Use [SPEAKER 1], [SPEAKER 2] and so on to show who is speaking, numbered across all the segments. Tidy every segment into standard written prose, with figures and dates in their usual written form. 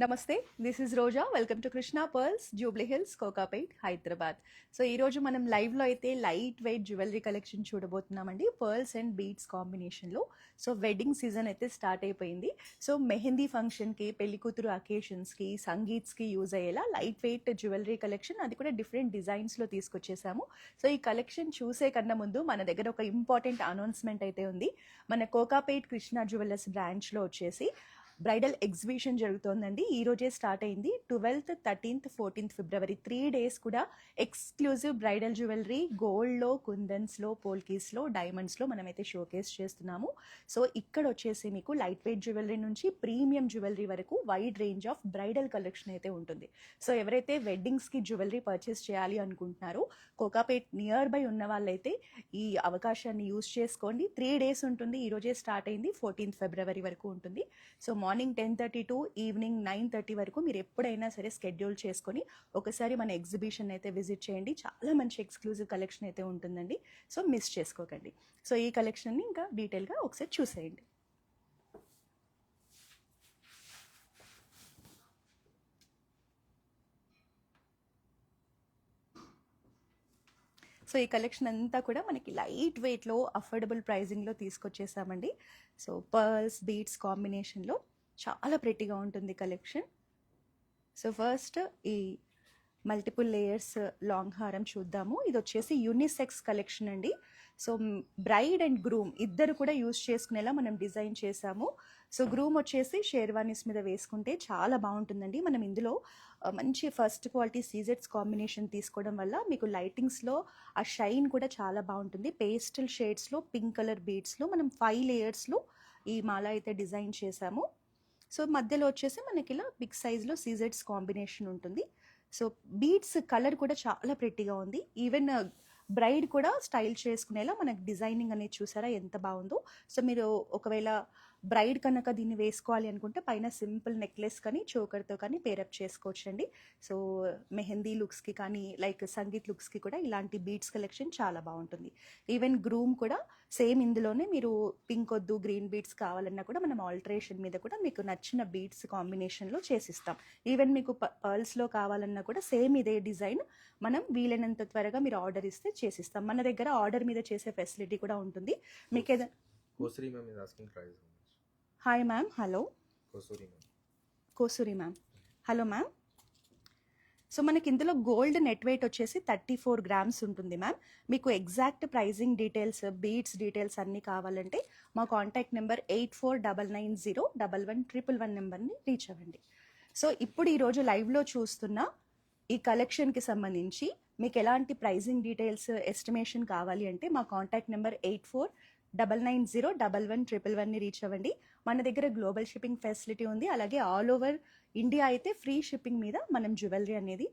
[SPEAKER 1] నమస్తే, this is Roja. Welcome to Krishna Pearls, Jubilee Hills, Kokapet, Hyderabad. So ఈరోజు మనం లైవ్లో అయితే లైట్ వెయిట్ జ్యువెలరీ కలెక్షన్ చూడబోతున్నామండి, పర్ల్స్ అండ్ బీడ్స్ కాంబినేషన్లో. సో వెడ్డింగ్ సీజన్ అయితే స్టార్ట్ అయిపోయింది. సో మెహందీ ఫంక్షన్కి, పెళ్లి కూతురు అకేషన్స్కి, సంగీత్స్కి యూజ్ అయ్యేలా లైట్ వెయిట్ జ్యువెలరీ కలెక్షన్, అది కూడా డిఫరెంట్ డిజైన్స్లో తీసుకొచ్చేసాము. సో ఈ కలెక్షన్ చూసే కన్నా ముందు మన దగ్గర ఒక ఇంపార్టెంట్ అనౌన్స్మెంట్ అయితే ఉంది. మన కోకాపేట్ కృష్ణ జ్యువెలర్స్ బ్రాంచ్లో వచ్చేసి బ్రైడల్ ఎగ్జిబిషన్ జరుగుతోందండి. ఈ రోజే స్టార్ట్ అయింది. 12th, 13th, 14th ఫిబ్రవరి 3 days కూడా ఎక్స్క్లూజివ్ బ్రైడల్ జ్యువెలరీ గోల్డ్లో, కుందన్స్లో, పోల్కీస్లో, డైమండ్స్లో మనమైతే షోకేస్ చేస్తున్నాము. సో ఇక్కడ వచ్చేసి మీకు లైట్ వెయిట్ జ్యువెలరీ నుంచి ప్రీమియం జ్యువెలరీ వరకు wide range of bridal collection అయితే ఉంటుంది. సో ఎవరైతే వెడ్డింగ్స్కి జ్యువెలరీ పర్చేస్ చేయాలి అనుకుంటున్నారో, కోకాపేట్ నియర్ బై ఉన్న వాళ్ళైతే ఈ అవకాశాన్ని యూజ్ చేసుకోండి. 3 days ఉంటుంది. ఈ రోజే స్టార్ట్ అయింది, 14th ఫిబ్రవరి వరకు ఉంటుంది. సో మార్నింగ్ 10:30 to ఈవినింగ్ 9:30 వరకు మీరు ఎప్పుడైనా సరే స్కెడ్యూల్ చేసుకొని ఒకసారి మన ఎగ్జిబిషన్ అయితే విజిట్ చేయండి. చాలా మంచి ఎక్స్క్లూజివ్ కలెక్షన్ అయితే ఉంటుందండి. సో మిస్ చేసుకోకండి. సో ఈ కలెక్షన్ని ఇంకా డీటెయిల్గా ఒకసారి చూసేయండి. సో ఈ కలెక్షన్ అంతా కూడా మనకి లైట్ వెయిట్లో అఫోర్డబుల్ ప్రైజింగ్లో తీసుకొచ్చేసామండి. సో పర్ల్స్, బీడ్స్ కాంబినేషన్లో చాలా ప్రెట్టిగా ఉంటుంది కలెక్షన్. సో ఫస్ట్ ఈ మల్టిపుల్ లేయర్స్ లాంగ్ హారం చూద్దాము. ఇది వచ్చేసి యూనిసెక్స్ కలెక్షన్ అండి. సో బ్రైడ్ అండ్ గ్రూమ్ ఇద్దరు కూడా యూజ్ చేసుకునేలా మనం డిజైన్ చేసాము. సో గ్రూమ్ వచ్చేసి షేర్వానీస్ మీద వేసుకుంటే చాలా బాగుంటుందండి. మనం ఇందులో మంచి ఫస్ట్ క్వాలిటీ సీజెట్స్ కాంబినేషన్ తీసుకోవడం వల్ల మీకు లైటింగ్స్లో ఆ షైన్ కూడా చాలా బాగుంటుంది. పేస్టల్ షేడ్స్లో, పింక్ కలర్ బీడ్స్లో మనం 5 లేయర్స్లో ఈ మాల అయితే డిజైన్ చేసాము. సో మధ్యలో వచ్చేసి మనకి ఇలా బిగ్ సైజ్లో సీజెట్స్ కాంబినేషన్ ఉంటుంది. సో బీడ్స్ కలర్ కూడా చాలా ప్రెట్టిగా ఉంది. ఈవెన్ బ్రైడ్ కూడా స్టైల్ చేసుకునేలా మనకు డిజైనింగ్ అనేది చూసారా ఎంత బాగుందో. సో మీరు ఒకవేళ బ్రైడ్ కనుక దీన్ని వేసుకోవాలి అనుకుంటే పైన సింపుల్ నెక్లెస్ కానీ చోకర్తో కానీ పేరప్ చేసుకోవచ్చండి. సో మెహందీ లుక్స్కి కానీ లైక్ సంగీత్ లుక్స్కి కూడా ఇలాంటి బీడ్స్ కలెక్షన్ చాలా బాగుంటుంది. ఈవెన్ గ్రూమ్ కూడా సేమ్ ఇందులోనే మీరు పింక్ వద్దు, గ్రీన్ బీడ్స్ కావాలన్నా కూడా మనం ఆల్టరేషన్ మీద కూడా మీకు నచ్చిన బీడ్స్ కాంబినేషన్లో చేసిస్తాం. ఈవెన్ మీకు పర్ల్స్లో కావాలన్నా కూడా సేమ్ ఇదే డిజైన్ మనం వీలైనంత త్వరగా మీరు ఆర్డర్ ఇస్తే చేసిస్తాం. మన దగ్గర ఆర్డర్ మీద చేసే ఫెసిలిటీ కూడా ఉంటుంది. మీకు ఏదైనా hi ma'am, hello Kosuri ma'am, hello ma'am. So మనకి ఇందులో గోల్డ్ నెట్ వెయిట్ వచ్చేసి 34 grams ఉంటుంది మ్యామ్. మీకు exact pricing details, beads details అన్నీ కావాలంటే మా కాంటాక్ట్ నెంబర్ 8499011111 నెంబర్ని రీచ్ అవ్వండి. సో ఇప్పుడు ఈరోజు లైవ్లో చూస్తున్న ఈ కలెక్షన్కి సంబంధించి మీకు ఎలాంటి ప్రైజింగ్ డీటెయిల్స్, ఎస్టిమేషన్ కావాలి అంటే మా కాంటాక్ట్ నెంబర్ 8499011111ని రీచ్ అవ్వండి. మన దగ్గర గ్లోబల్ షిప్పింగ్ ఫెసిలిటీ ఉంది. అలాగే ఆల్ ఓవర్ ఇండియా అయితే ఫ్రీ షిప్పింగ్ మీద మనం జ్యువెలరీ అనేది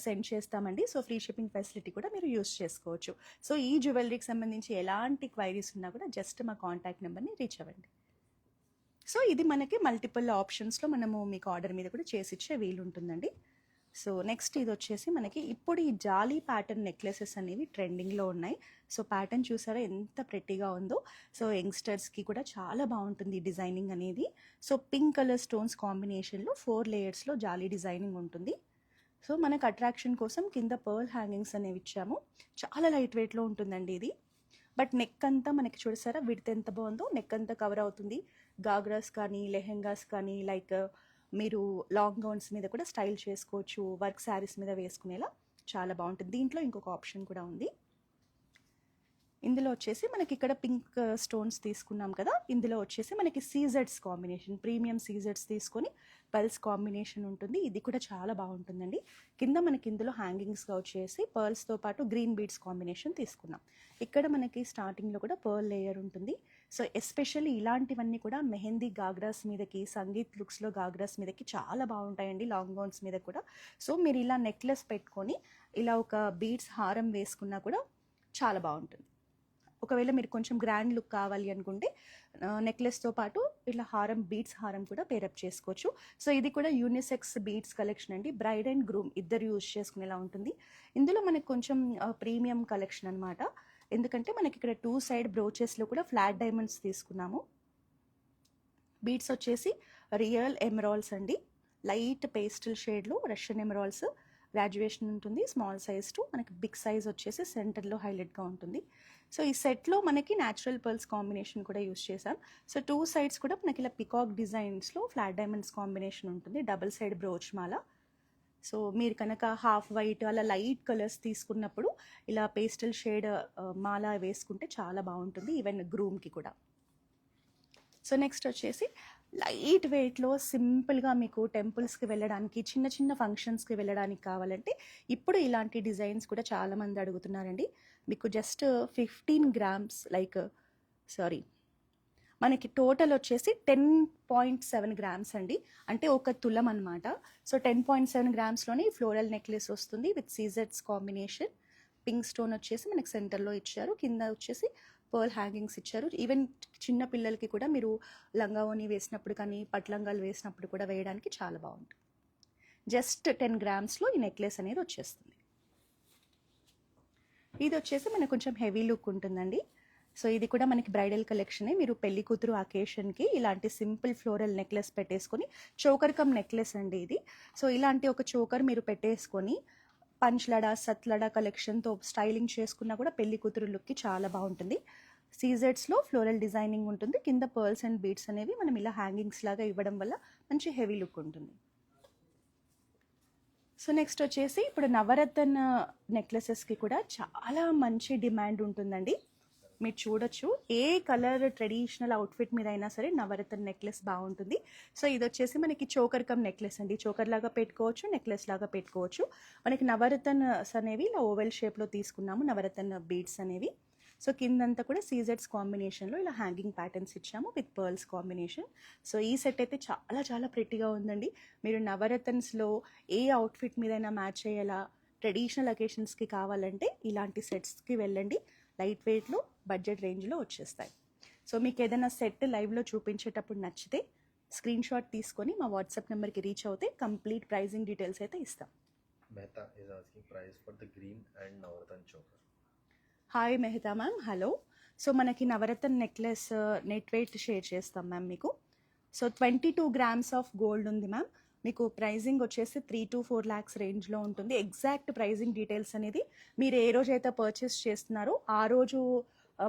[SPEAKER 1] సెండ్ చేస్తామండి. సో ఫ్రీ షిప్పింగ్ ఫెసిలిటీ కూడా మీరు యూస్ చేసుకోవచ్చు. సో ఈ జ్యువెలరీకి సంబంధించి ఎలాంటి క్వైరీస్ ఉన్నా కూడా జస్ట్ మా కాంటాక్ట్ నెంబర్ని రీచ్ అవ్వండి. సో ఇది మనకి మల్టిపుల్ ఆప్షన్స్లో మనము మీకు ఆర్డర్ మీద కూడా చేసి ఇచ్చే వీలు ఉంటుందండి. సో నెక్స్ట్ ఇది వచ్చేసి మనకి ఇప్పుడు ఈ జాలీ ప్యాటర్న్ నెక్లెసెస్ అనేవి ట్రెండింగ్లో ఉన్నాయి. సో ప్యాటర్న్ చూసారా ఎంత ప్రెట్టిగా ఉందో. సో యంగ్స్టర్స్కి కూడా చాలా బాగుంటుంది ఈ డిజైనింగ్ అనేది. సో పింక్ కలర్ స్టోన్స్ కాంబినేషన్లో 4 లేయర్స్లో జాలీ డిజైనింగ్ ఉంటుంది. సో మనకు అట్రాక్షన్ కోసం కింద పర్ల్ హ్యాంగింగ్స్ అనేవి ఇచ్చాము. చాలా లైట్ వెయిట్లో ఉంటుందండి ఇది. బట్ నెక్ అంతా మనకి చూసారా విడ్త్ ఎంత బాగుందో. నెక్ అంతా కవర్ అవుతుంది. గాగ్రాస్ కానీ, లెహెంగాస్ కానీ, లైక్ మీరు లాంగ్ గౌన్స్ మీద కూడా స్టైల్ చేసుకోవచ్చు. వర్క్ శారీస్ మీద వేసుకునేలా చాలా బాగుంటుంది. దీంట్లో ఇంకొక ఆప్షన్ కూడా ఉంది. ఇందులో వచ్చేసి మనకి ఇక్కడ పింక్ స్టోన్స్ తీసుకున్నాం కదా, ఇందులో వచ్చేసి మనకి సీజెడ్స్ కాంబినేషన్, ప్రీమియం సీజెడ్స్ తీసుకొని పర్ల్స్ కాంబినేషన్ ఉంటుంది. ఇది కూడా చాలా బాగుంటుందండి. కింద మనకి ఇందులో హ్యాంగింగ్స్గా వచ్చేసి పర్ల్స్తో పాటు గ్రీన్ బీడ్స్ కాంబినేషన్ తీసుకున్నాం. ఇక్కడ మనకి స్టార్టింగ్లో కూడా పర్ల్ లేయర్ ఉంటుంది. సో ఎస్పెషల్లీ ఇలాంటివన్నీ కూడా మెహందీ గాగ్రాస్ మీదకి, సంగీత్ లుక్స్లో గాగ్రాస్ మీదకి చాలా బాగుంటాయండి, లాంగ్ గౌన్స్ మీద కూడా. సో మీరు ఇలా నెక్లెస్ పెట్టుకొని ఇలా ఒక బీడ్స్ హారం వేసుకున్నా కూడా చాలా బాగుంటుంది. ఒకవేళ మీరు కొంచెం గ్రాండ్ లుక్ కావాలి అనుకుంటే నెక్లెస్తో పాటు ఇట్లా హారం, బీడ్స్ హారం కూడా పేరప్ చేసుకోవచ్చు. సో ఇది కూడా యూనిసెక్స్ బీడ్స్ కలెక్షన్ అండి. బ్రైడ్ అండ్ గ్రూమ్ ఇద్దరు యూజ్ చేసుకునేలా ఉంటుంది. ఇందులో మనకు కొంచెం ప్రీమియం కలెక్షన్ అనమాట. ఎందుకంటే మనకి ఇక్కడ 2 side బ్రోచెస్లో కూడా ఫ్లాట్ డైమండ్స్ తీసుకున్నాము. బీడ్స్ వచ్చేసి రియల్ ఎమరాల్డ్స్ అండి. లైట్ పేస్టల్ షేడ్లో రష్యన్ ఎమరాల్డ్స్ గ్రాడ్యుయేషన్ ఉంటుంది. స్మాల్ సైజ్ టు మనకి బిగ్ సైజ్ వచ్చేసి సెంటర్లో హైలైట్గా ఉంటుంది. సో ఈ సెట్లో మనకి న్యాచురల్ పర్ల్స్ కాంబినేషన్ కూడా యూస్ చేసాం. సో 2 సైడ్స్ కూడా మనకి ఇలా పికాక్ డిజైన్స్లో ఫ్లాట్ డైమండ్స్ కాంబినేషన్ ఉంటుంది. డబుల్ సైడ్ బ్రోచ్ మాల. సో మీరు కనుక హాఫ్ వైట్ అలా లైట్ కలర్స్ తీసుకున్నప్పుడు ఇలా పేస్టల్ షేడ్ మాల వేసుకుంటే చాలా బాగుంటుంది, ఈవెన్ గ్రూమ్కి కూడా. సో నెక్స్ట్ వచ్చేసి లైట్ వెయిట్లో సింపుల్గా మీకు టెంపుల్స్కి వెళ్ళడానికి, చిన్న చిన్న ఫంక్షన్స్కి వెళ్ళడానికి కావాలంటే ఇప్పుడు ఇలాంటి డిజైన్స్ కూడా చాలామంది అడుగుతున్నారండి. మీకు జస్ట్ 15 గ్రామ్స్ మనకి టోటల్ వచ్చేసి 10.7 గ్రామ్స్ అండి, అంటే ఒక తులం అనమాట. సో 10.7 గ్రామ్స్లోనే ఈ ఫ్లోరల్ నెక్లెస్ వస్తుంది విత్ సీజెట్స్ కాంబినేషన్. పింక్ స్టోన్ వచ్చేసి మనకి సెంటర్లో ఇచ్చారు, కింద వచ్చేసి పర్ల్ హ్యాంగింగ్స్ ఇచ్చారు. ఈవెన్ చిన్న పిల్లలకి కూడా మీరు లంగావోని వేసినప్పుడు కానీ పట్లంగాలు వేసినప్పుడు కూడా వేయడానికి చాలా బాగుంటుంది. జస్ట్ 10 గ్రామ్స్లో ఈ నెక్లెస్ అనేది వచ్చేస్తుంది. ఇది వచ్చేసి మనకు కొంచెం హెవీ లుక్ ఉంటుందండి. సో ఇది కూడా మనకి బ్రైడల్ కలెక్షనే. మీరు పెళ్లి కూతురు అకేషన్కి ఇలాంటి సింపుల్ ఫ్లోరల్ నెక్లెస్ పెట్టేసుకొని, చోకర్ కమ్ నెక్లెస్ అండి ఇది. సో ఇలాంటి ఒక చోకర్ మీరు పెట్టేసుకొని పంచ్లడా సత్లడా కలెక్షన్తో స్టైలింగ్ చేసుకున్నా కూడా పెళ్లి కూతురు లుక్కి చాలా బాగుంటుంది. సీజెడ్స్లో ఫ్లోరల్ డిజైనింగ్ ఉంటుంది, కింద పర్ల్స్ అండ్ బీడ్స్ అనేవి మనం ఇలా హ్యాంగింగ్స్ లాగా ఇవ్వడం వల్ల మంచి హెవీ లుక్ ఉంటుంది. సో నెక్స్ట్ వచ్చేసి ఇప్పుడు నవరత్న నెక్లెసెస్కి కూడా చాలా మంచి డిమాండ్ ఉంటుందండి. మీరు చూడొచ్చు, ఏ కలర్ ట్రెడిషనల్ అవుట్ఫిట్ మీద అయినా సరే నవరత్న నెక్లెస్ బాగుంటుంది. సో ఇది వచ్చేసి మనకి చోకర్ కమ్ నెక్లెస్ అండి. చోకర్ లాగా పెట్టుకోవచ్చు, నెక్లెస్ లాగా పెట్టుకోవచ్చు. మనకి నవరత్నస్ అనేవి ఇలా ఓవెల్ షేప్లో తీసుకున్నాము, నవరత్న బీడ్స్ అనేవి. సో కిందంతా కూడా సీజెడ్స్ కాంబినేషన్లో ఇలా హ్యాంగింగ్ ప్యాటర్న్స్ ఇచ్చాము విత్ పర్ల్స్ కాంబినేషన్. సో ఈ సెట్ అయితే చాలా చాలా ప్రెట్టిగా ఉందండి. మీరు నవరత్న్స్లో ఏ అవుట్ఫిట్ మీదైనా మ్యాచ్ అయ్యేలా ట్రెడిషనల్ అకేషన్స్కి కావాలంటే ఇలాంటి సెట్స్కి వెళ్ళండి. లైట్ వెయిట్లో బడ్జెట్ రేంజ్లో వచ్చేస్తాయి. సో మీకు ఏదైనా సెట్ లైవ్లో చూపించేటప్పుడు నచ్చితే స్క్రీన్ షాట్ తీసుకొని మా వాట్సాప్ నెంబర్కి రీచ్ అవుతే కంప్లీట్ ప్రైజింగ్ డీటెయిల్స్ అయితే ఇస్తాం.
[SPEAKER 2] Mehta is asking price for the green and Navaratna choker.
[SPEAKER 1] Hi Mehta ma'am, hello. So మనకి నవరత్న నెక్లెస్ నెట్ వెయిట్ షేర్ చేస్తాం మ్యామ్ మీకు. సో 22 గ్రామ్స్ ఆఫ్ గోల్డ్ ఉంది మ్యామ్. మీకు ప్రైజింగ్ వచ్చేసి 3 to 4 lakhs రేంజ్లో ఉంటుంది. ఎగ్జాక్ట్ ప్రైజింగ్ డీటెయిల్స్ అనేది మీరు ఏ రోజు అయితే పర్చేస్ చేస్తున్నారో ఆ రోజు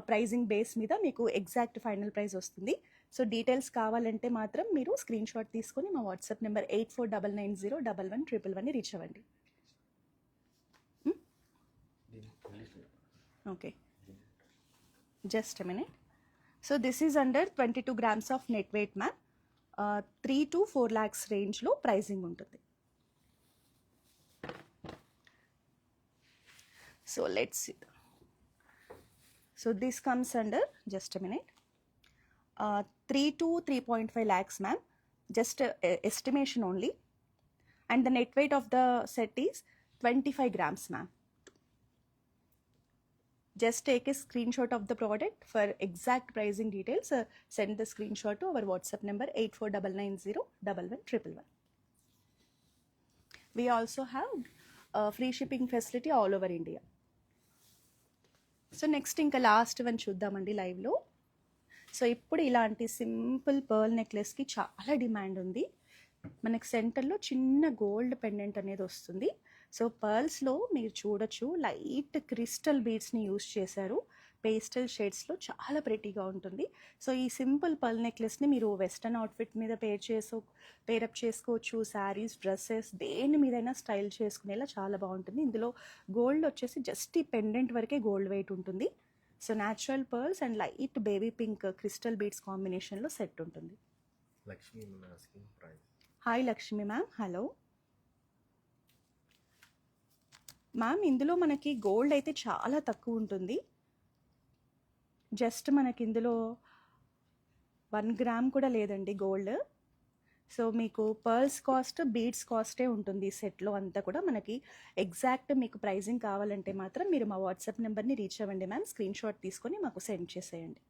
[SPEAKER 1] ప్రైజింగ్ బేస్ మీద మీకు ఎగ్జాక్ట్ ఫైనల్ ప్రైస్ వస్తుంది. సో డీటెయిల్స్ కావాలంటే మాత్రం మీరు స్క్రీన్ షాట్ తీసుకొని మా వాట్సాప్ నెంబర్ 8499011111 రీచ్ అవ్వండి. Okay, just a minute. So this is under 22 grams of net weight ma'am. 3 to 4 lakhs రేంజ్లో ప్రైజింగ్ ఉంటుంది. So let's see. So this comes under, just a minute, 3 to 3.5 lakhs ma'am. Just estimation only. And the net weight of the set is 25 grams ma'am. Just take a screenshot of the product. For exact pricing details, send the screenshot to our WhatsApp number 8499011111. We also have free shipping facility all over India. So next ఇంకా last one చూద్దామండి లైవ్లో. So ఇప్పుడు ఇలాంటి simple pearl నెక్లెస్కి చాలా demand ఉంది. మనకి సెంటర్లో చిన్న గోల్డ్ పెండెంట్ అనేది వస్తుంది. సో పర్ల్స్లో మీరు చూడొచ్చు, లైట్ క్రిస్టల్ బీడ్స్ని యూస్ చేశారు. పేస్టల్ షేడ్స్లో చాలా ప్రెటీగా ఉంటుంది. సో ఈ సింపుల్ పర్ల్ నెక్లెస్ని మీరు వెస్టర్న్ అవుట్ఫిట్ మీద పేరప్ చేసుకోవచ్చు. శారీస్, డ్రెస్సెస్, దేని మీదైనా స్టైల్ చేసుకునేలా చాలా బాగుంటుంది. ఇందులో గోల్డ్ వచ్చేసి జస్ట్ ఈ పెండెంట్ వరకే గోల్డ్ వెయిట్ ఉంటుంది. So natural pearls and light baby pink crystal beads కాంబినేషన్లో సెట్ ఉంటుంది.
[SPEAKER 2] Lakshmi is asking price.
[SPEAKER 1] Hi Lakshmi ma'am, hello ma'am. ఇందులో మనకి గోల్డ్ అయితే చాలా తక్కువ ఉంటుంది. జస్ట్ మనకి ఇందులో 1 గ్రామ్ కూడా లేదండి గోల్డ్. సో మీకు పర్ల్స్ కాస్ట్, బీడ్స్ కాస్టే ఉంటుంది ఈ సెట్లో అంతా కూడా. మనకి ఎగ్జాక్ట్ మీకు ప్రైజింగ్ కావాలంటే మాత్రం మీరు మా వాట్సాప్ నెంబర్ని రీచ్ అవ్వండి మ్యామ్. స్క్రీన్ షాట్ తీసుకొని మాకు సెండ్ చేసేయండి.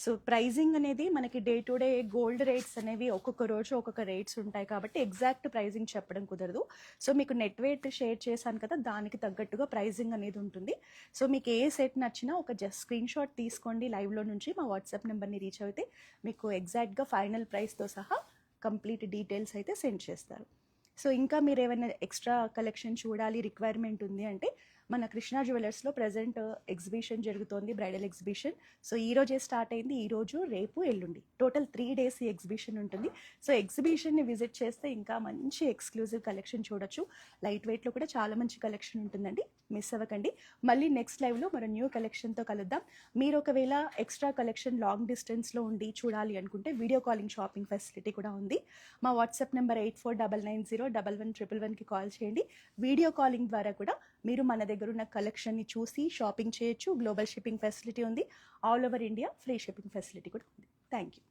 [SPEAKER 1] సో ప్రైజింగ్ అనేది మనకి day to day gold rates అనేవి ఒక్కొక్క రోజు ఒక్కొక్క రేట్స్ ఉంటాయి కాబట్టి ఎగ్జాక్ట్ ప్రైజింగ్ చెప్పడం కుదరదు. సో మీకు నెట్ వెయిట్ షేర్ చేశాను కదా, దానికి తగ్గట్టుగా ప్రైజింగ్ అనేది ఉంటుంది. సో మీకు ఏ సెట్ నచ్చినా ఒక జస్ట్ స్క్రీన్ షాట్ తీసుకోండి లైవ్లో నుంచి, మా వాట్సాప్ నెంబర్ని రీచ్ అయితే మీకు ఎగ్జాక్ట్గా ఫైనల్ ప్రైస్తో సహా కంప్లీట్ డీటెయిల్స్ అయితే సెండ్ చేస్తారు. సో ఇంకా మీరు ఏమైనా ఎక్స్ట్రా కలెక్షన్ చూడాలి రిక్వైర్మెంట్ ఉంది అంటే మన కృష్ణా జ్యువెలర్స్లో ప్రజెంట్ ఎగ్జిబిషన్ జరుగుతోంది, బ్రైడల్ ఎగ్జిబిషన్. సో ఈ రోజే స్టార్ట్ అయింది, ఈ రోజు రేపు ఎల్లుండి టోటల్ 3 days ఈ ఎగ్జిబిషన్ ఉంటుంది. సో ఎగ్జిబిషన్ని విజిట్ చేస్తే ఇంకా మంచి ఎక్స్క్లూజివ్ కలెక్షన్ చూడొచ్చు. లైట్ వెయిట్లో కూడా చాలా మంచి కలెక్షన్ ఉంటుందండి, మిస్ అవ్వకండి. మళ్ళీ నెక్స్ట్ లైవ్లో మరో న్యూ కలెక్షన్తో కలుద్దాం. మీరు ఒకవేళ ఎక్స్ట్రా కలెక్షన్ లాంగ్ డిస్టెన్స్లో ఉండి చూడాలి అనుకుంటే వీడియో కాలింగ్ షాపింగ్ ఫెసిలిటీ కూడా ఉంది. మా వాట్సాప్ నెంబర్ 8499011111కి కాల్ చేయండి. వీడియో కాలింగ్ ద్వారా కూడా మీరు మన దగ్గర ఉన్న కలెక్షన్ని చూసి షాపింగ్ చేయొచ్చు. గ్లోబల్ షిప్పింగ్ ఫెసిలిటీ ఉంది, all over India free shipping facility కూడా ఉంది. Thank you.